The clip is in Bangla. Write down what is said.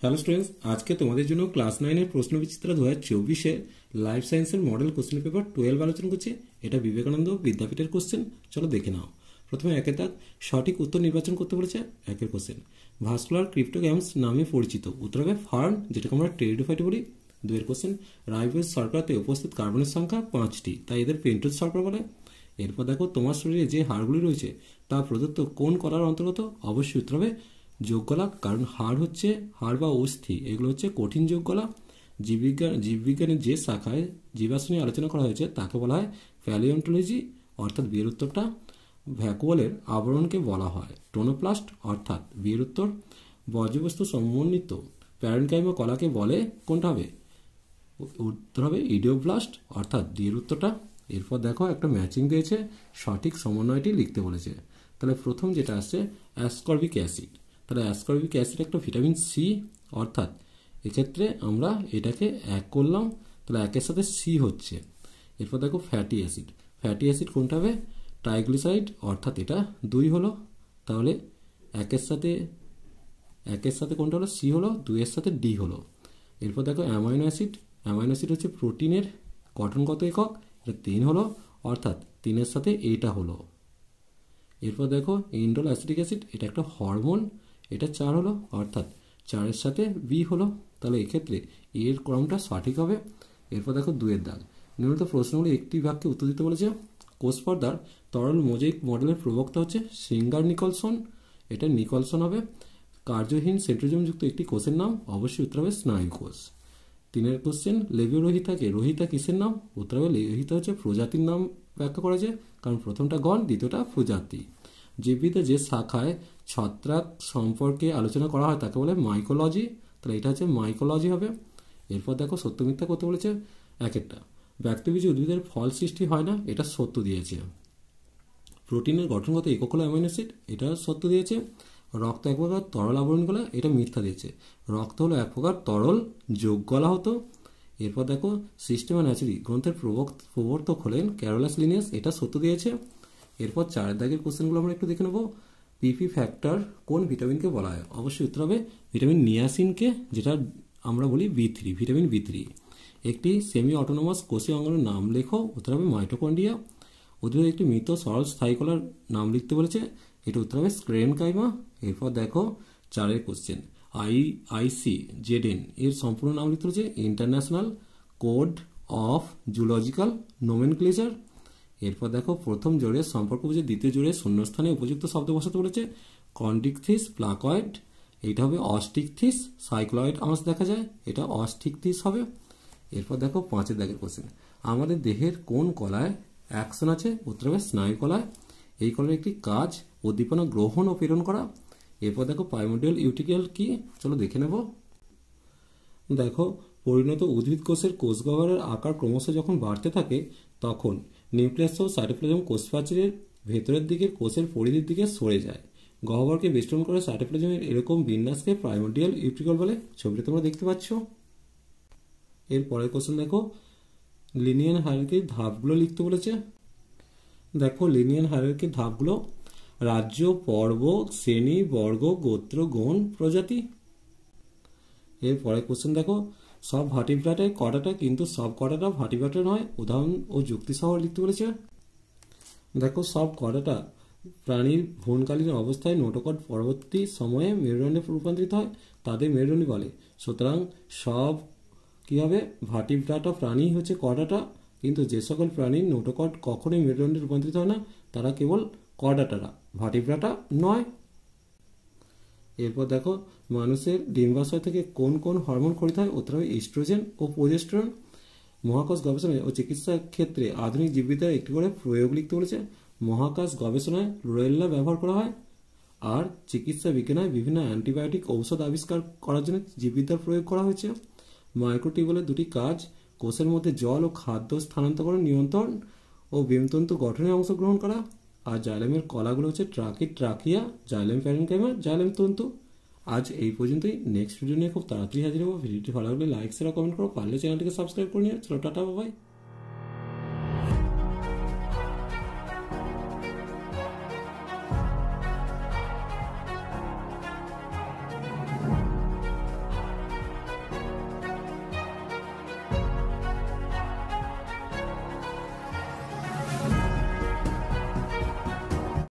হ্যালো স্টুডেন্টস, আজকে তোমাদের জন্য ক্লাস 9-এর প্রশ্নবিচিত্রা 2024-এর লাইফ সায়েন্সের মডেল কোশ্চেন পেপার 12 আলোচনা করছি। এটা বিবেকানন্দ বিদ্যাপীঠের কোশ্চেন। চলো দেখে নাও। প্রথমে একের দাগ, সঠিক উত্তর নির্বাচন করতে বলেছে। একের কোশ্চেন, ভাস্কুলার ক্রিপ্টোগ্যামস নামে পরিচিত উত্তর হবে ফার্ন, যেটাকে আমরা টেরিডোফাইট বলি। দুয়ের কোশ্চেন, রাইবোজ শর্করাতে উপস্থিত কার্বনের সংখ্যা 5টি, তাই এদের পেন্টোজ শর্করা বলে। এরপর দেখো, তোমার শরীরে যে হাড়গুলি রয়েছে তা প্রদত্ত কোন কলার অন্তর্গত? অবশ্যই উত্তর হবে যোগকলা, কারণ হাড় বা অস্থি এগুলো হচ্ছে কঠিন যোগকলা। জীববিজ্ঞানের যে শাখায় জীবাশ্ম নিয়ে আলোচনা করা হয়েছে তাকে বলা হয় প্যালিওন্টোলজি, অর্থাৎ বিয়ের উত্তরটা ভ্যাকুওলের আবরণকে বলা হয় টোনোপ্লাস্ট, অর্থাৎ বিয়ের উত্তর বর্জ্যবস্তু সমন্বিত প্যারেনকাইমা কলাকে বলে কোনটা হবে? উত্তর হবে ইডিওব্লাস্ট, অর্থাৎ বিয়ের উত্তরটা। এরপর দেখো, একটা ম্যাচিং দিয়েছে, সঠিক সমন্বয়টি লিখতে বলেছে। তাহলে প্রথম যেটা আসছে অ্যাসকর্বিক অ্যাসিড, তাহলে অ্যাসকর্বিক অ্যাসিড একটা ভিটামিন সি, অর্থাৎ এক্ষেত্রে আমরা এটাকে এক করলাম, তাহলে একের সাথে সি হচ্ছে। এরপর দেখো ফ্যাটি অ্যাসিড, ফ্যাটি অ্যাসিড কোনটা হবে? ট্রাইগ্লিসারাইড, অর্থাৎ এটা 2 হলো, তাহলে একের সাথে কোনটা হলো? সি হলো, 2-এর সাথে ডি হলো। এরপর দেখো অ্যামাইনো অ্যাসিড, অ্যামাইনো অ্যাসিড হচ্ছে প্রোটিনের গঠনগত একক, এটা 3 হলো, অর্থাৎ 3-এর সাথে এইটা হলো। এরপর দেখো ইন্ডোল অ্যাসিটিক অ্যাসিড, এটা একটা হরমোন, এটা 4 হলো, অর্থাৎ 4-এর সাথে বি হলো, তাহলে এক্ষেত্রে এর ক্রমটা সঠিক হবে। এরপর দেখো 2-এর দাগ, নিম্নলিখিত প্রশ্নগুলি একটি বাক্যে উত্তর দিতে বলেছে। কোষ পর্দার তরল মোজাইক মডেলের প্রবক্তা হচ্ছে সিঙ্গার নিকলসন, এটা নিকলসন হবে। কার্যহীন সেন্ট্রোজোমযুক্ত একটি কোষের নাম? অবশ্যই উত্তর হবে স্নায়ু কোষ। 3-এর কোশ্চেন, লেবীয় রোহিতাকে রোহিতা কিসের নাম? উত্তর হবে রোহিতা হচ্ছে প্রজাতির নাম ব্যাখ্যা করা যায়, কারণ প্রথমটা গণ, দ্বিতীয়টা প্রজাতি। জীববিদ্যা যে শাখায় ছত্রাক সম্পর্কে আলোচনা করা হয় তাকে বলে মাইকোলজি, তাহলে এটা হচ্ছে মাইকোলজি হবে। এরপর দেখো সত্য মিথ্যা করতে বলেছে। একটা, ব্যক্তিবীজী উদ্ভিদের ফল সৃষ্টি হয় না, এটা সত্য দিয়েছে। প্রোটিনের গঠনগত একক হলো অ্যামাইনো অ্যাসিড, এটা সত্য দিয়েছে। রক্ত এক প্রকার তরল আবরণ গলা, এটা মিথ্যা দিয়েছে। রক্ত হলো এক প্রকার তরল যোগ গলা হতো। এরপর দেখো সিস্টেমা ন্যাচুরি গ্রন্থের প্রবর্তক হলেন ক্যারোলাস লিনিয়াস, এটা সত্য দিয়েছে। এরপর 4 দাগের কোশ্চেনগুলো আমরা একটু দেখে নেব। পিপি ফ্যাক্টর কোন ভিটামিনকে বলা হয়? অবশ্যই উত্তর হবে ভিটামিন নিয়াসিনকে, যেটা আমরা বলি B3, ভিটামিন B3। একটি সেমি অটোনোমাস কোষীয় অঙ্গনের নাম লেখো, উত্তর হবে মাইটোকন্ড্রিয়া। উদ্ভিদের একটি মৃত সরল স্থায়ী কলার নাম লিখতে বলেছে, এটা উত্তর হবে স্ক্লেরেনকাইমা। এরপর দেখো 4-এর কোশ্চেন, ICZN এর সম্পূর্ণ নাম লিখতে বলেছে international code of zoological nomenclature. এরপর দেখো প্রথম জোড়ের সম্পর্ক বুঝে দ্বিতীয় জোড়ের শূন্যস্থানে উপযুক্ত শব্দ বসাতে বলেছে কন্ডিকথিস প্লাকয়েড, এটা হবে অস্টিকথিস। সাইক্লয়েড আঁশ দেখা যায়, এটা অস্টিকথিস হবে। এরপর দেখো 5-এর দাগের কোশ্চেন, আমাদের দেহের কোন কলায় অ্যাকশন আছে? উত্তর হবে স্নায়ু কলায়। এই কলার একটি কাজ উদ্দীপনা গ্রহণ ও প্রেরণ করা। এরপর দেখো প্রাইমোর্ডিয়াল ইউটিকেল কি, চলো দেখে নেব। দেখো, পরিণত উদ্ভিদ কোষের কোষ গহ্বরের আকার ক্রমশ যখন বাড়তে থাকে তখন নিউক্লিয়াস ও সাইটোপ্লাজম কোষ প্রাচীরের ভেতরের দিকের কোষের পরিধির দিকে সরে যায়। গহ্বরকে বেষ্টন করে সাইটোপ্লাজমের এরকম বিন্যাসকে প্রাইমোর্ডিয়াল ইউটিকল বলে। ছবিটা তোমরা দেখতে পাচ্ছ। এর পরের কোশ্চেন দেখো, লিনিয়ার হায়ারার্কির ধাপগুলো লিখতে বলেছে। দেখো লিনিয়ার হায়ারার্কির ধাপগুলো রাজ্য, পর্ব, শ্রেণী, বর্গ, গোত্র, গণ, প্রজাতি। এর পরের কোশ্চেন দেখো, সব ভার্টিব্রাটে কটাটা কিন্তু সব কটাটা ভার্টিব্রাটে নয়, উদাহরণ ও যুক্তি সহ লিখতে বলেছে। দেখো সব কটাটা প্রাণীর ভ্রূণকালীন অবস্থায় নোটোকট পরবর্তী সময়ে মেরুদণ্ডে রূপান্তরিত হয়, তাদের মেরুদণ্ডী বলে। সুতরাং সব কী হবে? ভার্টিব্রাটা প্রাণী হচ্ছে কটাটা, কিন্তু যে সকল প্রাণীর নোটোকট কখনোই মেরুদণ্ডে রূপান্তরিত হয় না তারা কেবল কর্ডাটারা, ভার্টিব্রাটা নয়। এরপর দেখো, মানুষের ডিম্বাশয় থেকে কোন কোন হরমোন খরিত হয়? উত্তর হবে ইস্ট্রোজেন ও প্রোজেস্টেরন। মহাকাশ গবেষণায় ও চিকিৎসার ক্ষেত্রে আধুনিক জীববিদ্যার একটি করে প্রয়োগ লিখতে বলেছে। মহাকাশ গবেষণায় ক্লোরেল্লা ব্যবহার করা হয়, আর চিকিৎসা বিজ্ঞানে বিভিন্ন অ্যান্টিবায়োটিক ঔষধ আবিষ্কার করার জন্য জীববিদ্যার প্রয়োগ করা হয়েছে। মাইক্রোটিউবুলের দুটি কাজ কোষের মধ্যে জল ও খাদ্য স্থানান্তরণ নিয়ন্ত্রণ ও বিমতন্তু গঠনে অংশগ্রহণ করা। আর জাইলেমের কলাগুলো হচ্ছে ট্রাকিয়া, জাইলেম প্যারেনকাইমা, জাইলেম তন্তু। আজ এই পর্যন্তই। নেক্সট ভিডিও নিয়ে খুব তাড়াতাড়ি হাজির হবো। ভিডিওটি ভালো লাগলে লাইক শেয়ার কমেন্ট করো, পারলে চ্যানেলটিকে সাবস্ক্রাইব করে নিও। চলো টাটা, বাই।